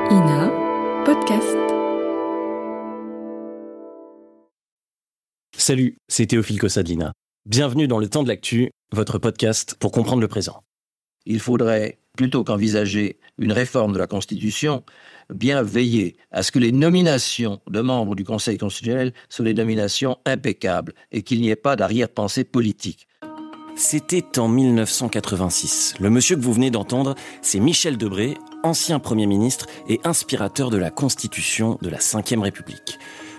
INA Podcast. Salut, c'est Théophile Cossa de l'INA. Bienvenue dans Le Temps de l'Actu, votre podcast pour comprendre le présent. Il faudrait, plutôt qu'envisager une réforme de la Constitution, bien veiller à ce que les nominations de membres du Conseil constitutionnel soient des nominations impeccables et qu'il n'y ait pas d'arrière-pensée politique. C'était en 1986. Le monsieur que vous venez d'entendre, c'est Michel Debré, ancien Premier ministre et inspirateur de la Constitution de la Ve République.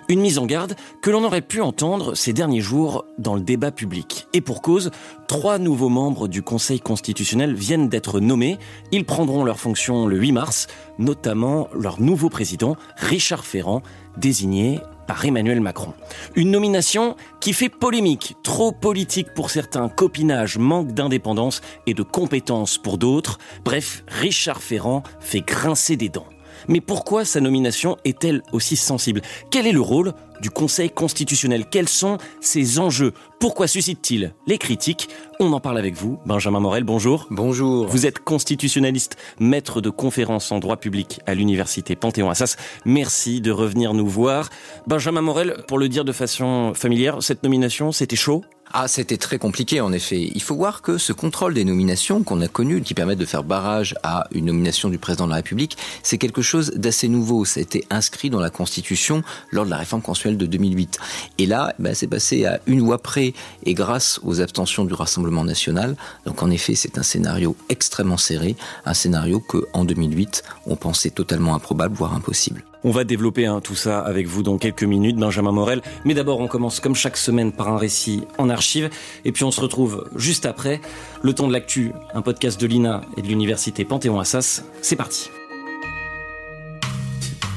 Une mise en garde que l'on aurait pu entendre ces derniers jours dans le débat public. Et pour cause, 3 nouveaux membres du Conseil constitutionnel viennent d'être nommés. Ils prendront leurs fonctions le 8 mars, notamment leur nouveau président, Richard Ferrand, désigné par Emmanuel Macron. Une nomination qui fait polémique, trop politique pour certains, copinage, manque d'indépendance et de compétences pour d'autres. Bref, Richard Ferrand fait grincer des dents. Mais pourquoi sa nomination est-elle aussi sensible ? Quel est le rôle du Conseil constitutionnel ? Quels sont ses enjeux ? Pourquoi suscite-t-il les critiques ? On en parle avec vous, Benjamin Morel, bonjour. Bonjour. Vous êtes constitutionnaliste, maître de conférences en droit public à l'université Panthéon-Assas. Merci de revenir nous voir. Benjamin Morel, pour le dire de façon familière, cette nomination, c'était chaud ? C'était très compliqué en effet. Il faut voir que ce contrôle des nominations qu'on a connu, qui permettent de faire barrage à une nomination du président de la République, c'est quelque chose d'assez nouveau. Ça a été inscrit dans la Constitution lors de la réforme constitutionnelle de 2008. Et là, c'est passé à une voix près et grâce aux abstentions du Rassemblement national. Donc en effet, c'est un scénario extrêmement serré, un scénario qu'en 2008, on pensait totalement improbable, voire impossible. On va développer tout ça avec vous dans quelques minutes, Benjamin Morel. Mais d'abord, on commence comme chaque semaine par un récit en archives. Et puis on se retrouve juste après. Le Temps de l'Actu, un podcast de l'INA et de l'université Panthéon-Assas. C'est parti.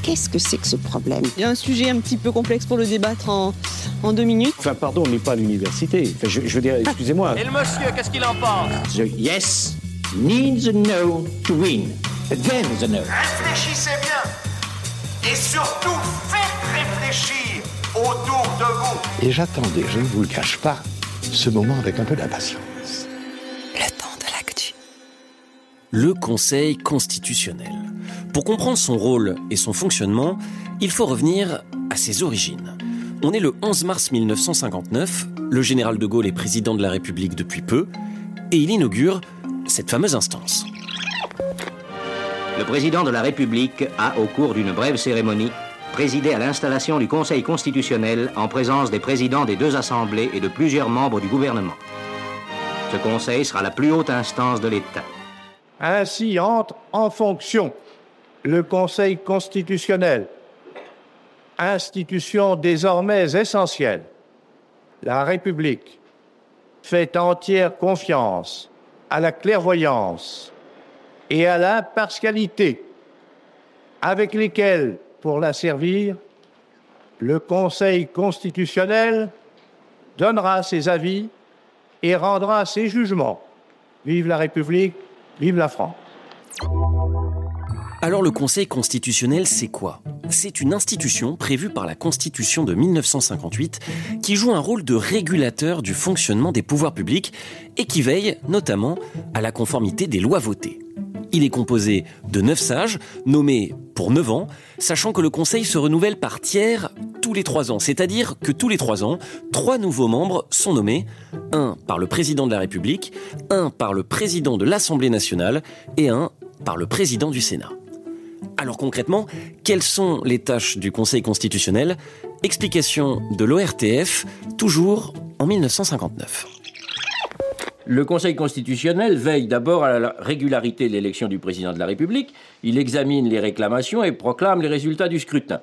Qu'est-ce que c'est que ce problème ? Il y a un sujet un petit peu complexe pour le débattre en 2 minutes. Enfin, pardon, on n'est pas à l'université. Enfin, je veux dire, excusez-moi. Et le monsieur, qu'est-ce qu'il en pense ? The yes needs a no to win. Then the no. Réfléchissez bien. Et surtout, faites réfléchir autour de vous. Et j'attendais, je ne vous le cache pas, ce moment avec un peu d'impatience. Le Temps de l'Actu. Le Conseil constitutionnel. Pour comprendre son rôle et son fonctionnement, il faut revenir à ses origines. On est le 11 mars 1959, le général de Gaulle est président de la République depuis peu, et il inaugure cette fameuse instance. Le président de la République a, au cours d'une brève cérémonie, présidé à l'installation du Conseil constitutionnel en présence des présidents des 2 assemblées et de plusieurs membres du gouvernement. Ce Conseil sera la plus haute instance de l'État. Ainsi entre en fonction le Conseil constitutionnel, institution désormais essentielle. La République fait entière confiance à la clairvoyance et à l'impartialité avec lesquels, pour la servir, le Conseil constitutionnel donnera ses avis et rendra ses jugements. Vive la République, vive la France. Alors le Conseil constitutionnel, c'est quoi ? C'est une institution prévue par la Constitution de 1958 qui joue un rôle de régulateur du fonctionnement des pouvoirs publics et qui veille notamment à la conformité des lois votées. Il est composé de 9 sages, nommés pour 9 ans, sachant que le Conseil se renouvelle par tiers tous les 3 ans. C'est-à-dire que tous les 3 ans, 3 nouveaux membres sont nommés, un par le président de la République, un par le président de l'Assemblée nationale et un par le président du Sénat. Alors concrètement, quelles sont les tâches du Conseil constitutionnel ? Explication de l'ORTF, toujours en 1959. Le Conseil constitutionnel veille d'abord à la régularité de l'élection du président de la République. Il examine les réclamations et proclame les résultats du scrutin.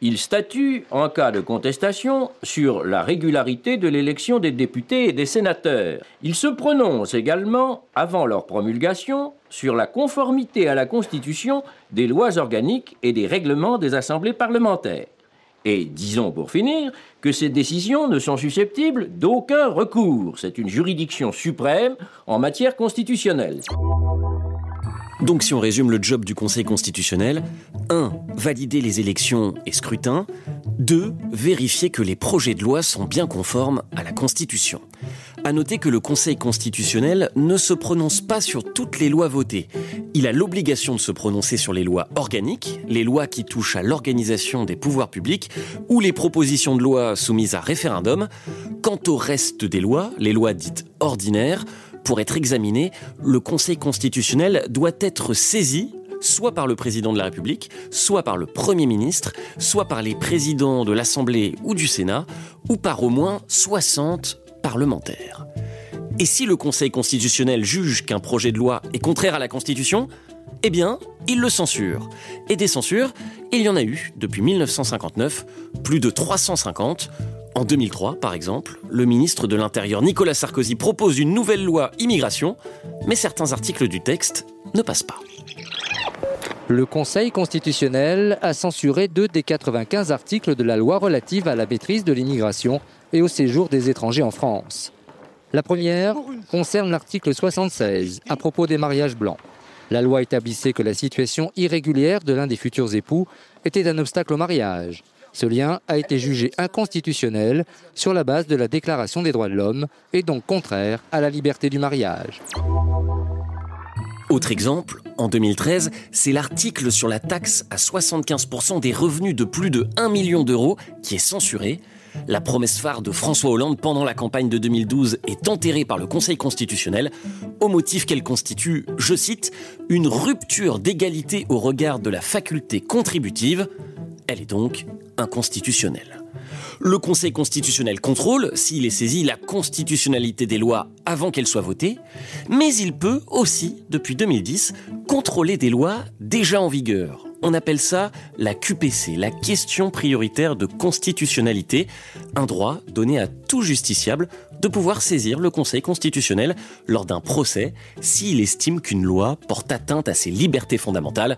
Il statue, en cas de contestation, sur la régularité de l'élection des députés et des sénateurs. Il se prononce également, avant leur promulgation, sur la conformité à la Constitution des lois organiques et des règlements des assemblées parlementaires. Et disons pour finir que ces décisions ne sont susceptibles d'aucun recours. C'est une juridiction suprême en matière constitutionnelle. Donc si on résume le job du Conseil constitutionnel, 1. Valider les élections et scrutins. 2. Vérifier que les projets de loi sont bien conformes à la Constitution. À noter que le Conseil constitutionnel ne se prononce pas sur toutes les lois votées. Il a l'obligation de se prononcer sur les lois organiques, les lois qui touchent à l'organisation des pouvoirs publics ou les propositions de loi soumises à référendum. Quant au reste des lois, les lois dites ordinaires, pour être examinées, le Conseil constitutionnel doit être saisi soit par le président de la République, soit par le Premier ministre, soit par les présidents de l'Assemblée ou du Sénat, ou par au moins 60 parlementaires. Et si le Conseil constitutionnel juge qu'un projet de loi est contraire à la Constitution, eh bien, il le censure. Et des censures, il y en a eu depuis 1959, plus de 350. En 2003, par exemple, le ministre de l'Intérieur Nicolas Sarkozy propose une nouvelle loi immigration, mais certains articles du texte ne passent pas. Le Conseil constitutionnel a censuré 2 des 95 articles de la loi relative à la maîtrise de l'immigration et au séjour des étrangers en France. La première concerne l'article 76, à propos des mariages blancs. La loi établissait que la situation irrégulière de l'un des futurs époux était un obstacle au mariage. Ce lien a été jugé inconstitutionnel sur la base de la Déclaration des droits de l'homme et donc contraire à la liberté du mariage. Autre exemple, en 2013, c'est l'article sur la taxe à 75% des revenus de plus de 1 million d'euros qui est censuré. La promesse phare de François Hollande pendant la campagne de 2012 est enterrée par le Conseil constitutionnel au motif qu'elle constitue, je cite, « une rupture d'égalité au regard de la faculté contributive ». Elle est donc inconstitutionnelle. Le Conseil constitutionnel contrôle, s'il est saisi, la constitutionnalité des lois avant qu'elles soient votées, mais il peut aussi, depuis 2010, contrôler des lois déjà en vigueur. On appelle ça la QPC, la question prioritaire de constitutionnalité, un droit donné à tout justiciable de pouvoir saisir le Conseil constitutionnel lors d'un procès s'il estime qu'une loi porte atteinte à ses libertés fondamentales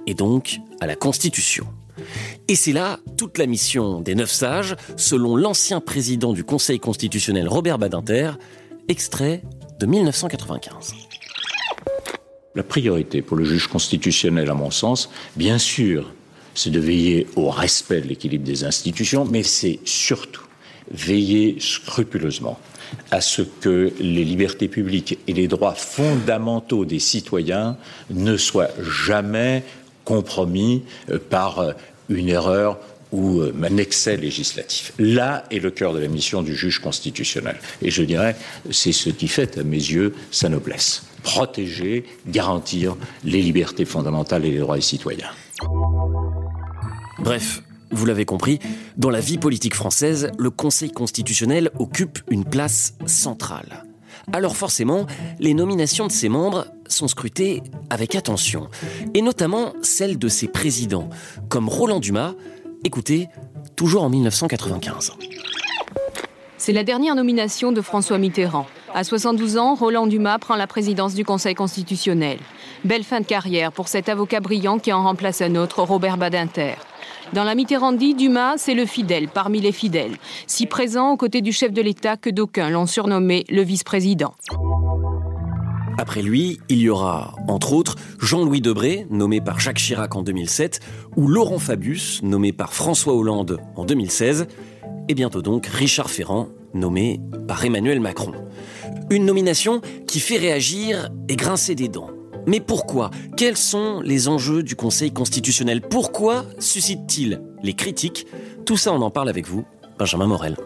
et donc à la Constitution. Et c'est là toute la mission des 9 sages, selon l'ancien président du Conseil constitutionnel Robert Badinter, extrait de 1995. La priorité pour le juge constitutionnel, à mon sens, bien sûr, c'est de veiller au respect de l'équilibre des institutions, mais c'est surtout veiller scrupuleusement à ce que les libertés publiques et les droits fondamentaux des citoyens ne soient jamais compromis par une erreur ou un excès législatif. Là est le cœur de la mission du juge constitutionnel. Et je dirais, c'est ce qui fait, à mes yeux, sa noblesse. Protéger, garantir les libertés fondamentales et les droits des citoyens. Bref, vous l'avez compris, dans la vie politique française, le Conseil constitutionnel occupe une place centrale. Alors forcément, les nominations de ses membres sont scrutées avec attention, et notamment celles de ses présidents, comme Roland Dumas, écoutez, toujours en 1995. C'est la dernière nomination de François Mitterrand. À 72 ans, Roland Dumas prend la présidence du Conseil constitutionnel. Belle fin de carrière pour cet avocat brillant qui en remplace un autre, Robert Badinter. Dans la Mitterrandie, Dumas, c'est le fidèle parmi les fidèles, si présent aux côtés du chef de l'État que d'aucuns l'ont surnommé le vice-président. Après lui, il y aura, entre autres, Jean-Louis Debré, nommé par Jacques Chirac en 2007, ou Laurent Fabius, nommé par François Hollande en 2016, et bientôt donc Richard Ferrand, nommé par Emmanuel Macron. Une nomination qui fait réagir et grincer des dents. Mais pourquoi ? Quels sont les enjeux du Conseil constitutionnel ? Pourquoi suscite-t-il les critiques ? Tout ça, on en parle avec vous, Benjamin Morel.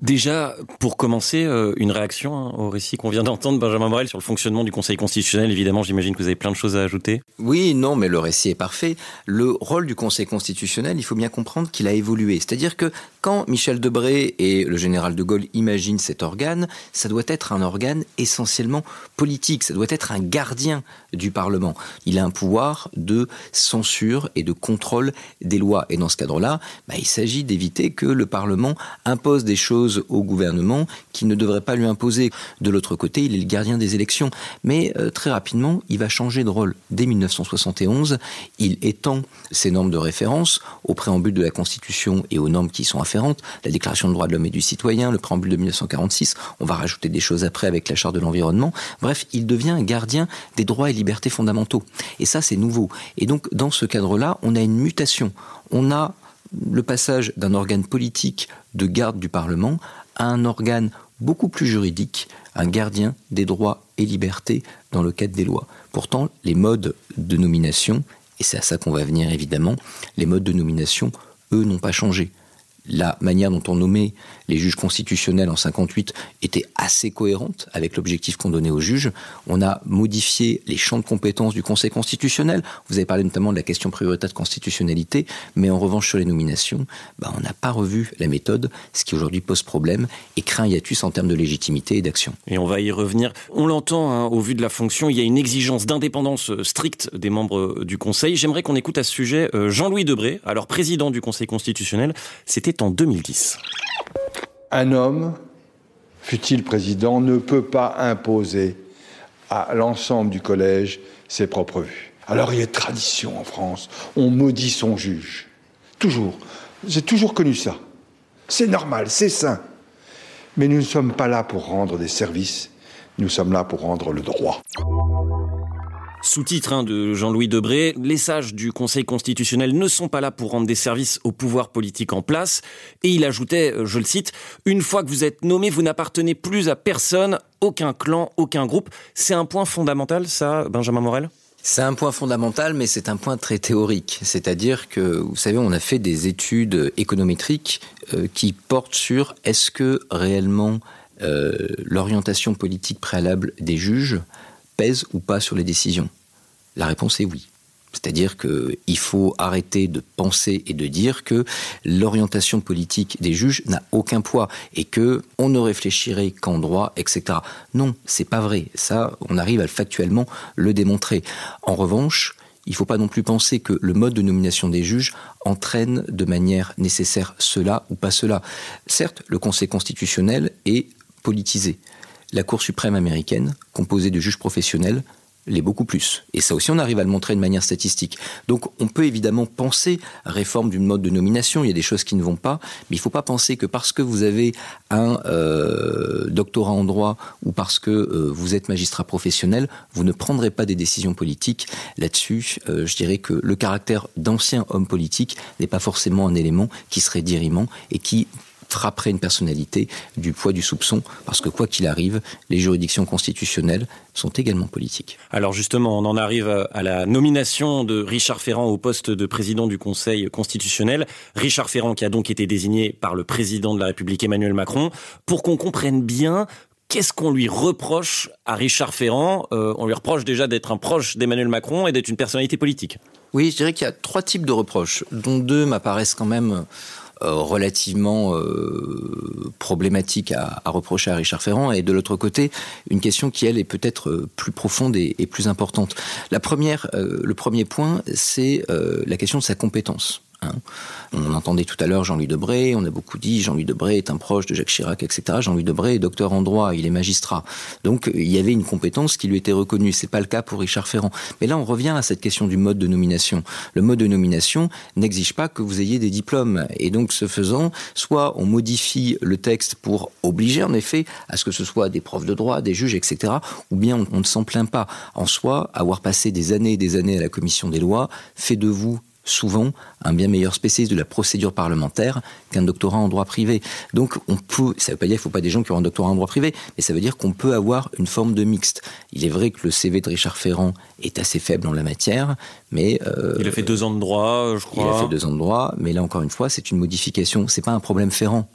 Déjà, pour commencer, une réaction au récit qu'on vient d'entendre, Benjamin Morel, sur le fonctionnement du Conseil constitutionnel. Évidemment, j'imagine que vous avez plein de choses à ajouter. Oui, non, mais le récit est parfait. Le rôle du Conseil constitutionnel, il faut bien comprendre qu'il a évolué. C'est-à-dire que quand Michel Debré et le général de Gaulle imaginent cet organe, ça doit être un organe essentiellement politique. Ça doit être un gardien du Parlement. Il a un pouvoir de censure et de contrôle des lois. Et dans ce cadre-là, il s'agit d'éviter que le Parlement impose des choses au gouvernement qui ne devrait pas lui imposer. De l'autre côté, il est le gardien des élections. Mais très rapidement, il va changer de rôle. Dès 1971, il étend ses normes de référence au préambule de la Constitution et aux normes qui y sont afférentes, la Déclaration des droits de l'homme et du citoyen, le préambule de 1946. On va rajouter des choses après avec la Charte de l'environnement. Bref, il devient un gardien des droits et libertés fondamentaux. Et ça, c'est nouveau. Et donc, dans ce cadre-là, on a une mutation. On a le passage d'un organe politique de garde du Parlement à un organe beaucoup plus juridique, un gardien des droits et libertés dans le cadre des lois. Pourtant, les modes de nomination, et c'est à ça qu'on va venir évidemment, les modes de nomination, eux, n'ont pas changé. La manière dont on nommait les juges constitutionnels en 1958 était assez cohérente avec l'objectif qu'on donnait aux juges. On a modifié les champs de compétences du Conseil constitutionnel. Vous avez parlé notamment de la question prioritaire de constitutionnalité, mais en revanche sur les nominations, on n'a pas revu la méthode, ce qui aujourd'hui pose problème et crée un hiatus en termes de légitimité et d'action. Et on va y revenir. On l'entend, au vu de la fonction, il y a une exigence d'indépendance stricte des membres du Conseil. J'aimerais qu'on écoute à ce sujet Jean-Louis Debré, alors président du Conseil constitutionnel. C'était en 2010. Un homme, fût-il président, ne peut pas imposer à l'ensemble du collège ses propres vues. Alors il y a tradition en France, on maudit son juge. Toujours. J'ai toujours connu ça. C'est normal, c'est sain. Mais nous ne sommes pas là pour rendre des services, nous sommes là pour rendre le droit. Sous-titre de Jean-Louis Debré, les sages du Conseil constitutionnel ne sont pas là pour rendre des services au pouvoir politique en place. Et il ajoutait, je le cite, « Une fois que vous êtes nommé, vous n'appartenez plus à personne, aucun clan, aucun groupe. » C'est un point fondamental, ça, Benjamin Morel ? C'est un point fondamental, mais c'est un point très théorique. C'est-à-dire que, vous savez, on a fait des études économétriques qui portent sur est-ce que réellement l'orientation politique préalable des juges pèse ou pas sur les décisions ? La réponse est oui. C'est-à-dire qu'il faut arrêter de penser et de dire que l'orientation politique des juges n'a aucun poids et qu'on ne réfléchirait qu'en droit, etc. Non, c'est pas vrai. Ça, on arrive à factuellement le démontrer. En revanche, il ne faut pas non plus penser que le mode de nomination des juges entraîne de manière nécessaire cela ou pas cela. Certes, le Conseil constitutionnel est politisé. La Cour suprême américaine, composée de juges professionnels, l'est beaucoup plus. Et ça aussi, on arrive à le montrer de manière statistique. Donc, on peut évidemment penser à réforme du mode de nomination. Il y a des choses qui ne vont pas. Mais il ne faut pas penser que parce que vous avez un doctorat en droit ou parce que vous êtes magistrat professionnel, vous ne prendrez pas des décisions politiques. Là-dessus, je dirais que le caractère d'ancien homme politique n'est pas forcément un élément qui serait dirimant et qui frapperait une personnalité du poids du soupçon, parce que quoi qu'il arrive, les juridictions constitutionnelles sont également politiques. Alors justement, on en arrive à la nomination de Richard Ferrand au poste de président du Conseil constitutionnel. Richard Ferrand qui a donc été désigné par le président de la République Emmanuel Macron. Pour qu'on comprenne bien, qu'est-ce qu'on lui reproche à Richard Ferrand ? On lui reproche déjà d'être un proche d'Emmanuel Macron et d'être une personnalité politique. Oui, je dirais qu'il y a 3 types de reproches, dont 2 m'apparaissent quand même relativement problématique à reprocher à Richard Ferrand, et de l'autre côté, une question qui, elle, est peut-être plus profonde et plus importante. La première, le premier point, c'est la question de sa compétence. On entendait tout à l'heure Jean-Louis Debré, on a beaucoup dit Jean-Louis Debré est un proche de Jacques Chirac, etc. Jean-Louis Debré est docteur en droit, il est magistrat. Donc il y avait une compétence qui lui était reconnue. C'est pas le cas pour Richard Ferrand. Mais là, on revient à cette question du mode de nomination. Le mode de nomination n'exige pas que vous ayez des diplômes. Et donc, ce faisant, soit on modifie le texte pour obliger, en effet, à ce que ce soit des profs de droit, des juges, etc. Ou bien on ne s'en plaint pas. En soi, avoir passé des années et des années à la commission des lois fait de vous souvent un bien meilleur spécialiste de la procédure parlementaire qu'un doctorat en droit privé. Donc on peut, ça ne veut pas dire qu'il ne faut pas des gens qui ont un doctorat en droit privé, mais ça veut dire qu'on peut avoir une forme de mixte. Il est vrai que le CV de Richard Ferrand est assez faible en la matière, mais... il a fait 2 ans de droit, je crois. Il a fait 2 ans de droit, mais là encore une fois, c'est une modification. C'est pas un problème Ferrand.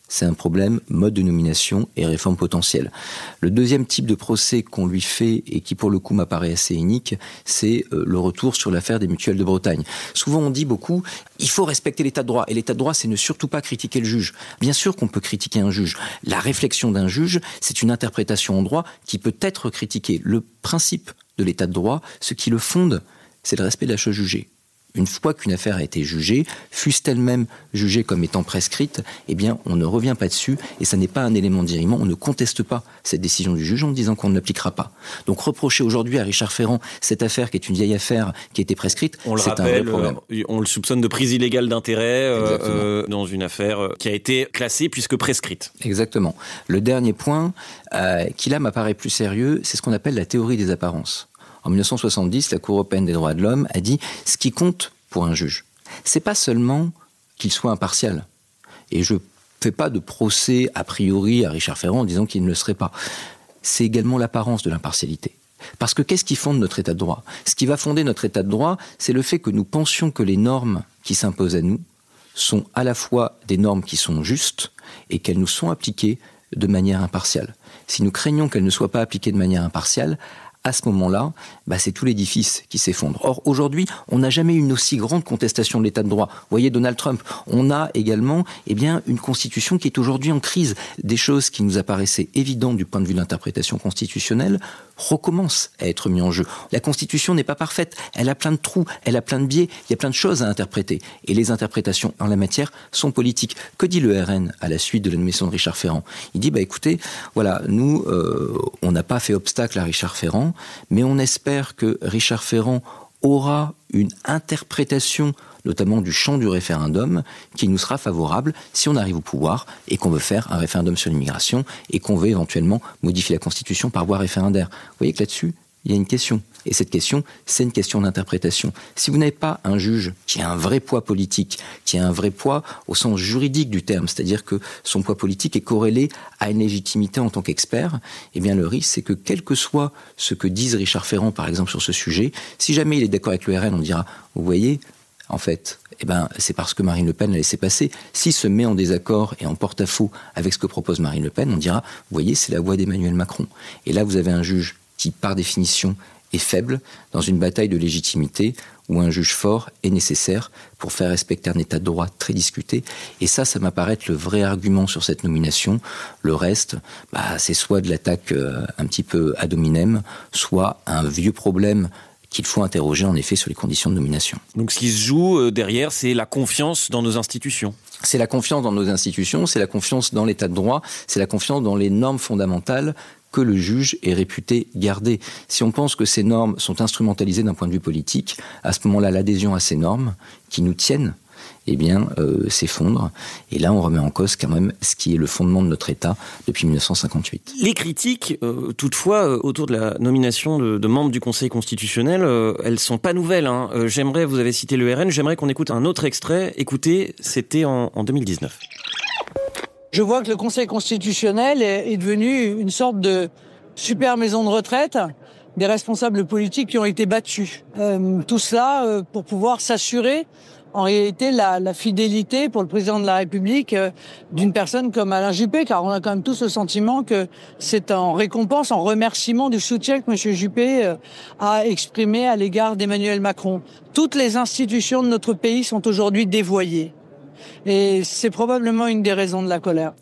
C'est un problème mode de nomination et réforme potentielle. Le deuxième type de procès qu'on lui fait, et qui pour le coup m'apparaît assez unique, c'est le retour sur l'affaire des mutuelles de Bretagne. Souvent on dit beaucoup, il faut respecter l'état de droit. Et l'état de droit, c'est ne surtout pas critiquer le juge. Bien sûr qu'on peut critiquer un juge. La réflexion d'un juge, c'est une interprétation en droit qui peut être critiquée. Le principe de l'état de droit, ce qui le fonde, c'est le respect de la chose jugée. Une fois qu'une affaire a été jugée, fût-ce elle-même jugée comme étant prescrite, eh bien, on ne revient pas dessus et ça n'est pas un élément d'irriment. On ne conteste pas cette décision du juge en disant qu'on ne l'appliquera pas. Donc, reprocher aujourd'hui à Richard Ferrand cette affaire qui est une vieille affaire qui a été prescrite, c'est un vrai problème. On le soupçonne de prise illégale d'intérêt dans une affaire qui a été classée puisque prescrite. Exactement. Le dernier point qui là m'apparaît plus sérieux, c'est ce qu'on appelle la théorie des apparences. En 1970, la Cour européenne des droits de l'homme a dit « ce qui compte pour un juge, c'est pas seulement qu'il soit impartial ». Et je fait pas de procès a priori à Richard Ferrand en disant qu'il ne le serait pas. C'est également l'apparence de l'impartialité. Parce que qu'est-ce qui fonde notre état de droit ? Ce qui va fonder notre état de droit, c'est le fait que nous pensions que les normes qui s'imposent à nous sont à la fois des normes qui sont justes et qu'elles nous sont appliquées de manière impartiale. Si nous craignons qu'elles ne soient pas appliquées de manière impartiale, à ce moment-là, c'est tout l'édifice qui s'effondre. Or, aujourd'hui, on n'a jamais eu une aussi grande contestation de l'état de droit. Vous voyez, Donald Trump, on a également une constitution qui est aujourd'hui en crise. Des choses qui nous apparaissaient évidentes du point de vue de l'interprétation constitutionnelle recommencent à être mises en jeu. La constitution n'est pas parfaite, elle a plein de trous, elle a plein de biais, il y a plein de choses à interpréter. Et les interprétations en la matière sont politiques. Que dit le RN à la suite de la nomination de Richard Ferrand ? Il dit, écoutez, voilà, nous, on n'a pas fait obstacle à Richard Ferrand, mais on espère que Richard Ferrand aura une interprétation, notamment du champ du référendum, qui nous sera favorable si on arrive au pouvoir et qu'on veut faire un référendum sur l'immigration et qu'on veut éventuellement modifier la Constitution par voie référendaire. Vous voyez que là-dessus, il y a une question. Et cette question, c'est une question d'interprétation. Si vous n'avez pas un juge qui a un vrai poids politique, qui a un vrai poids au sens juridique du terme, c'est-à-dire que son poids politique est corrélé à une légitimité en tant qu'expert, le risque, c'est que quel que soit ce que dise Richard Ferrand, par exemple, sur ce sujet, si jamais il est d'accord avec le RN, on dira, vous voyez, en fait, c'est parce que Marine Le Pen l'a laissé passer. S'il se met en désaccord et en porte-à-faux avec ce que propose Marine Le Pen, on dira, vous voyez, c'est la voix d'Emmanuel Macron. Et là, vous avez un juge qui, par définition, est faible dans une bataille de légitimité où un juge fort est nécessaire pour faire respecter un état de droit très discuté. Et ça m'apparaît être le vrai argument sur cette nomination. Le reste, c'est soit de l'attaque un petit peu ad hominem, soit un vieux problème qu'il faut interroger en effet sur les conditions de nomination. Donc ce qui se joue derrière, c'est la confiance dans nos institutions. C'est la confiance dans nos institutions, c'est la confiance dans l'état de droit, c'est la confiance dans les normes fondamentales que le juge est réputé garder. Si on pense que ces normes sont instrumentalisées d'un point de vue politique, à ce moment-là, l'adhésion à ces normes qui nous tiennent, s'effondre. Et là, on remet en cause quand même ce qui est le fondement de notre État depuis 1958. Les critiques, toutefois, autour de la nomination de membres du Conseil constitutionnel, elles sont pas nouvelles. Vous avez cité le RN, j'aimerais qu'on écoute un autre extrait. Écoutez, c'était en 2019. Je vois que le Conseil constitutionnel est devenu une sorte de super maison de retraite des responsables politiques qui ont été battus. Tout cela pour pouvoir s'assurer en réalité la fidélité pour le président de la République d'une personne comme Alain Juppé, car on a quand même tous le sentiment que c'est en récompense, en remerciement du soutien que M. Juppé a exprimé à l'égard d'Emmanuel Macron. Toutes les institutions de notre pays sont aujourd'hui dévoyées. Et c'est probablement une des raisons de la colère.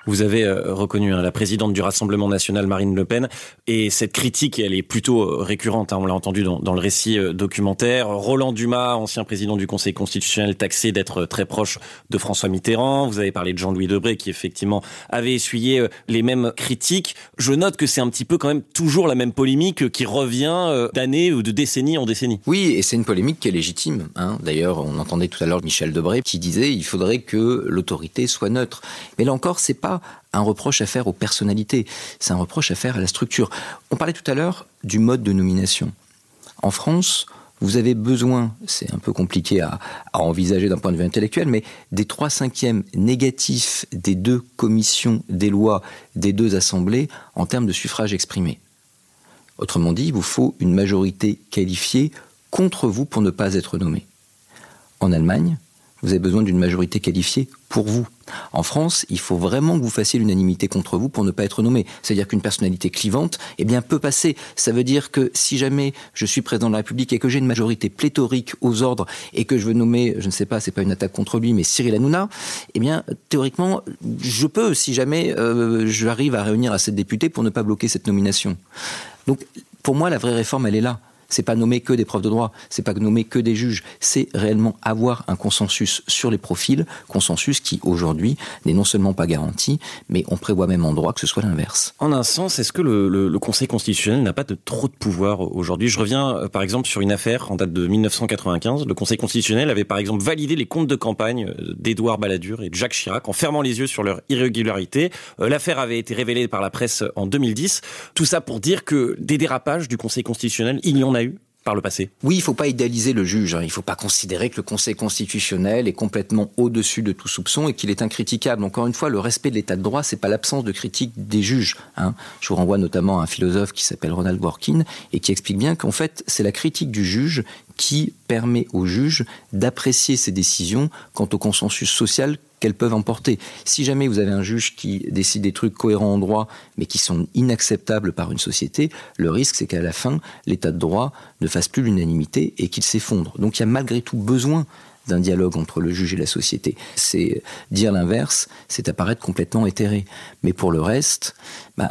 Vous avez reconnu la présidente du Rassemblement national, Marine Le Pen, et cette critique, elle est plutôt récurrente, on l'a entendu dans le récit documentaire. Roland Dumas, ancien président du Conseil constitutionnel, taxé d'être très proche de François Mitterrand. Vous avez parlé de Jean-Louis Debré, qui effectivement avait essuyé les mêmes critiques. Je note que c'est un petit peu quand même toujours la même polémique qui revient d'année ou de décennie en décennie. Oui, et c'est une polémique qui est légitime. D'ailleurs, on entendait tout à l'heure Michel Debré qui disait qu'il faudrait que l'autorité soit neutre. Mais là encore, c'est pas un reproche à faire aux personnalités, c'est un reproche à faire à la structure. On parlait tout à l'heure du mode de nomination. En France, vous avez besoin, c'est un peu compliqué à envisager d'un point de vue intellectuel, mais des 3/5 négatifs des 2 commissions des lois des 2 assemblées en termes de suffrage exprimé. Autrement dit, il vous faut une majorité qualifiée contre vous pour ne pas être nommé. En Allemagne, vous avez besoin d'une majorité qualifiée pour vous. En France, il faut vraiment que vous fassiez l'unanimité contre vous pour ne pas être nommé. C'est-à-dire qu'une personnalité clivante, peut passer. Ça veut dire que si jamais je suis président de la République et que j'ai une majorité pléthorique aux ordres et que je veux nommer, je ne sais pas, c'est pas une attaque contre lui, mais Cyril Hanouna, théoriquement, je peux, si jamais j'arrive à réunir assez de députés pour ne pas bloquer cette nomination. Donc, pour moi, la vraie réforme, elle est là. C'est pas nommer que des profs de droit, c'est pas nommer que des juges, c'est réellement avoir un consensus sur les profils, consensus qui aujourd'hui n'est non seulement pas garanti, mais on prévoit même en droit que ce soit l'inverse. En un sens, est-ce que le Conseil constitutionnel n'a pas de trop de pouvoir aujourd'hui ? Je reviens par exemple sur une affaire en date de 1995. Le Conseil constitutionnel avait par exemple validé les comptes de campagne d'Édouard Balladur et de Jacques Chirac en fermant les yeux sur leur irrégularité. L'affaire avait été révélée par la presse en 2010. Tout ça pour dire que des dérapages du Conseil constitutionnel, il y en a eu ? par le passé. Oui, il ne faut pas idéaliser le juge. Il ne faut pas considérer que le Conseil constitutionnel est complètement au-dessus de tout soupçon et qu'il est incritiquable. Encore une fois, le respect de l'état de droit, c'est pas l'absence de critique des juges. Je vous renvoie notamment à un philosophe qui s'appelle Ronald Dworkin et qui explique bien qu'en fait, c'est la critique du juge qui permet au juge d'apprécier ses décisions quant au consensus social qu'elles peuvent emporter. Si jamais vous avez un juge qui décide des trucs cohérents en droit, mais qui sont inacceptables par une société, le risque, c'est qu'à la fin, l'état de droit ne fasse plus l'unanimité et qu'il s'effondre. Donc il y a malgré tout besoin d'un dialogue entre le juge et la société. C'est dire l'inverse, c'est apparaître complètement éthéré. Mais pour le reste,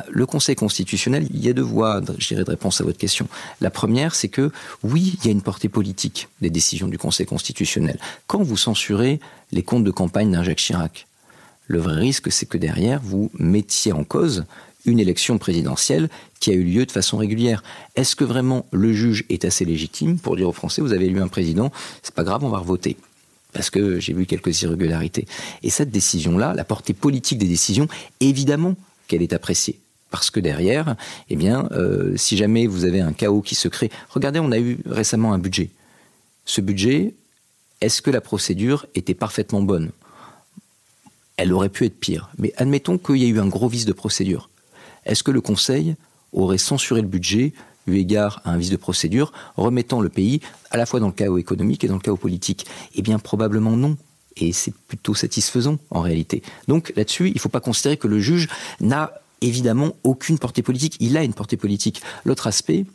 le Conseil constitutionnel, il y a deux voies, je dirais, de réponse à votre question. La première, c'est que, oui, il y a une portée politique des décisions du Conseil constitutionnel. Quand vous censurez les comptes de campagne d'un Jacques Chirac, le vrai risque, c'est que derrière, vous mettiez en cause une élection présidentielle qui a eu lieu de façon régulière. Est-ce que vraiment le juge est assez légitime pour dire aux Français, vous avez élu un président, c'est pas grave, on va revoter parce que j'ai vu quelques irrégularités. Et cette décision-là, la portée politique des décisions, évidemment qu'elle est appréciée. Parce que derrière, si jamais vous avez un chaos qui se crée... Regardez, on a eu récemment un budget. Ce budget, est-ce que la procédure était parfaitement bonne ? Elle aurait pu être pire. Mais admettons qu'il y ait eu un gros vice de procédure. Est-ce que le Conseil aurait censuré le budget eu égard à un vice de procédure, remettant le pays à la fois dans le chaos économique et dans le chaos politique ? Eh bien, probablement non. Et c'est plutôt satisfaisant, en réalité. Donc, là-dessus, il ne faut pas considérer que le juge n'a évidemment aucune portée politique. Il a une portée politique. L'autre aspect,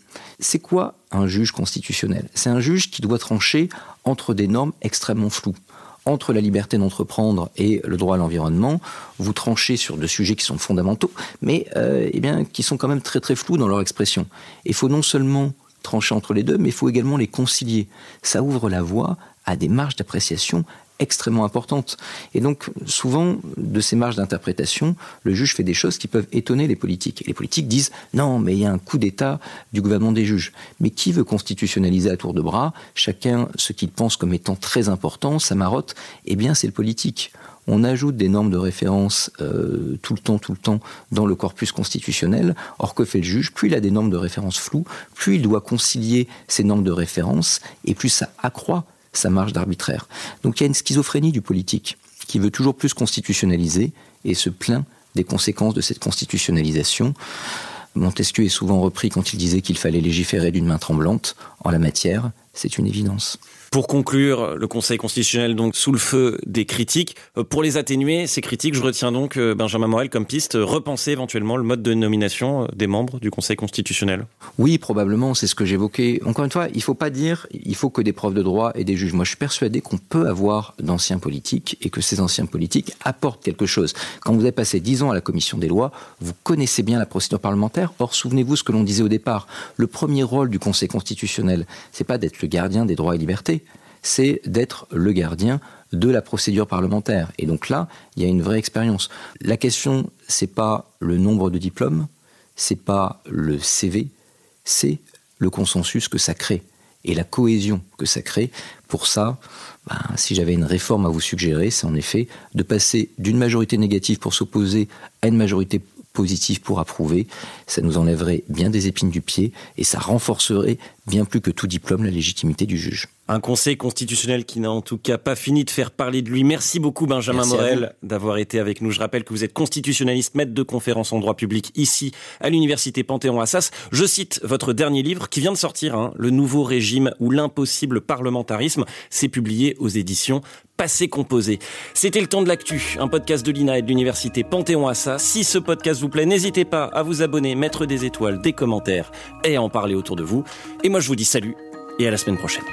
c'est quoi un juge constitutionnel ? C'est un juge qui doit trancher entre des normes extrêmement floues. Entre la liberté d'entreprendre et le droit à l'environnement, vous tranchez sur deux sujets qui sont fondamentaux, mais qui sont quand même très très flous dans leur expression. Il faut non seulement trancher entre les deux, mais il faut également les concilier. Ça ouvre la voie à des marges d'appréciation extrêmement importantes. Et donc, souvent, de ces marges d'interprétation, le juge fait des choses qui peuvent étonner les politiques. Et les politiques disent « Non, mais il y a un coup d'État du gouvernement des juges ». Mais qui veut constitutionnaliser à tour de bras ? Chacun, ce qu'il pense comme étant très important, sa marotte, eh bien, c'est le politique. On ajoute des normes de référence tout le temps dans le corpus constitutionnel. Or, que fait le juge ? Plus il a des normes de référence floues, plus il doit concilier ces normes de référence, et plus ça accroît sa marge d'arbitraire. Donc il y a une schizophrénie du politique qui veut toujours plus constitutionnaliser et se plaint des conséquences de cette constitutionnalisation. Montesquieu est souvent repris quand il disait qu'il fallait légiférer d'une main tremblante. En la matière, c'est une évidence. Pour conclure, le Conseil constitutionnel donc sous le feu des critiques. Pour les atténuer, ces critiques, je retiens donc Benjamin Morel comme piste, repenser éventuellement le mode de nomination des membres du Conseil constitutionnel. Oui, probablement, c'est ce que j'évoquais. Encore une fois, il ne faut pas dire il faut que des profs de droit et des juges. Moi, je suis persuadé qu'on peut avoir d'anciens politiques et que ces anciens politiques apportent quelque chose. Quand vous avez passé 10 ans à la commission des lois, vous connaissez bien la procédure parlementaire. Or, souvenez-vous ce que l'on disait au départ. Le premier rôle du Conseil constitutionnel, c'est pas d'être le gardien des droits et libertés, c'est d'être le gardien de la procédure parlementaire. Et donc là, il y a une vraie expérience. La question, c'est pas le nombre de diplômes, c'est pas le CV, c'est le consensus que ça crée et la cohésion que ça crée. Pour ça, si j'avais une réforme à vous suggérer, c'est en effet de passer d'une majorité négative pour s'opposer à une majorité positive pour approuver. Ça nous enlèverait bien des épines du pied et ça renforcerait bien plus que tout diplôme la légitimité du juge. Un Conseil constitutionnel qui n'a en tout cas pas fini de faire parler de lui. Merci beaucoup Benjamin Morel d'avoir été avec nous. Je rappelle que vous êtes constitutionnaliste, maître de conférences en droit public ici à l'université Panthéon-Assas. Je cite votre dernier livre qui vient de sortir, Le nouveau régime ou l'impossible parlementarisme. C'est publié aux éditions Passé Composé. C'était le temps de l'actu, un podcast de l'INA et de l'université Panthéon-Assas. Si ce podcast vous plaît, n'hésitez pas à vous abonner, mettre des étoiles, des commentaires et à en parler autour de vous. Et moi je vous dis salut et à la semaine prochaine.